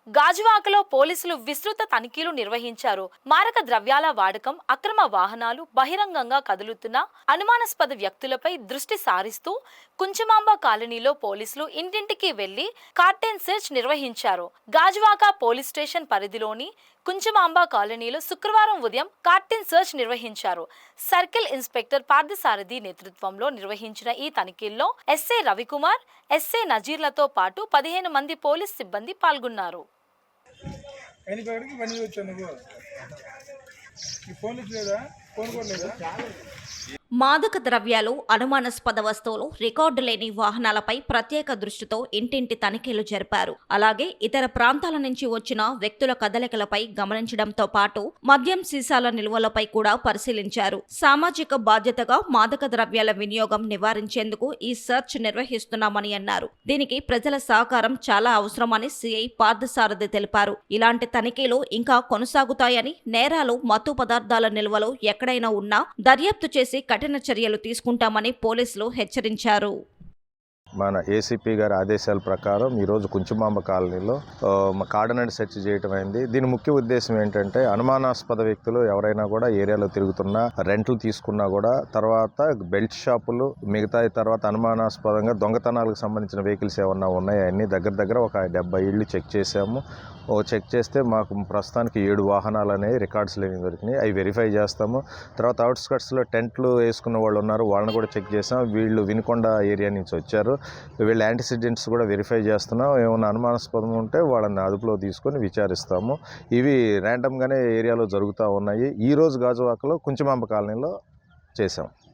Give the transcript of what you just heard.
గాజువాకలో పోలీసులు విస్తృత తనిఖీలు నిర్వహించారు. మారక ద్రవ్యాల వాడకం, అక్రమ వాహనాలు, బహిరంగంగా కదులుతున్న అనుమానాస్పద వ్యక్తులపై దృష్టి సారిస్తూ కుంచమాంబ కాలనీలో పోలీసులు ఇంటింటికి వెళ్లి కార్టెన్ సెర్చ్ నిర్వహించారు. గాజువాక పోలీస్ స్టేషన్ పరిధిలోని కుంచమాంబ కాలనీలో శుక్రవారం ఉదయం కార్టెన్ సెర్చ్ నిర్వహించారు. సర్కిల్ ఇన్స్పెక్టర్ పార్థసారథి నేతృత్వంలో నిర్వహించిన ఈ తనిఖీల్లో ఎస్ఐ రవికుమార్, ఎస్ఐ నజీర్లతో పాటు 15 మంది పోలీస్ సిబ్బంది పాల్గొన్నారు. మాదక ద్రవ్యాలు, అనుమానాస్పద వస్తువులు, రికార్డు లేని వాహనాలపై ప్రత్యేక దృష్టితో ఇంటింటి తనిఖీలు జరిపారు. అలాగే ఇతర ప్రాంతాల నుంచి వచ్చిన వ్యక్తుల కదలికలపై గమనించడంతో పాటు మద్యం సీసాల నిల్వలపై కూడా పరిశీలించారు. సామాజిక బాధ్యతగా మాదక ద్రవ్యాల వినియోగం నివారించేందుకు ఈ సెర్చ్ నిర్వహిస్తున్నామని అన్నారు. దీనికి ప్రజల సహకారం చాలా అవసరమని సిఐ పార్థసారథి తెలిపారు. ఇలాంటి తనిఖీలు ఇంకా కొనసాగుతాయని, నేరాలు, మత్తు పదార్థాల నిల్వలు ఎక్కడైనా ఉన్నా దర్యాప్తు చేసి కఠిన చర్యలు తీసుకుంటామని పోలీసులు హెచ్చరించారు. మన ఏసీపీ గారి ఆదేశాల ప్రకారం ఈరోజు కుంచుమాంబ కాలనీలో కార్డనెడ్ సెర్చ్ చేయటం అయింది. దీని ముఖ్య ఉద్దేశం ఏంటంటే అనుమానాస్పద వ్యక్తులు ఎవరైనా కూడా ఏరియాలో తిరుగుతున్నా, రెంట్లు తీసుకున్నా కూడా, తర్వాత బెల్ట్ షాపులు, మిగతా తర్వాత అనుమానాస్పదంగా దొంగతనాలకు సంబంధించిన వెహికల్స్ ఏమన్నా ఉన్నాయో అన్ని దగ్గర ఒక 70 ఇళ్ళు చెక్ చేశాము. చెక్ చేస్తే మాకు ప్రస్తుతానికి 7 వాహనాలు అనేవి రికార్డ్స్ లేని దొరికినాయి. అవి వెరిఫై చేస్తాము. తర్వాత అవుట్స్కట్స్లో టెంట్లు వేసుకున్న వాళ్ళు ఉన్నారు, వాళ్ళని కూడా చెక్ చేసాం. వీళ్ళు వినుకొండ ఏరియా నుంచి వచ్చారు. వీళ్ళ యాంటీసిడెంట్స్ కూడా వెరిఫై చేస్తున్నాం. ఏమైనా అనుమానాస్పదం ఉంటే వాళ్ళని అదుపులో తీసుకొని విచారిస్తాము. ఇవి ర్యాండమ్గానే ఏరియాలో జరుగుతూ ఉన్నాయి. ఈరోజు గాజువాకలో కుంచమాంబ కాలనీలో చేసాం.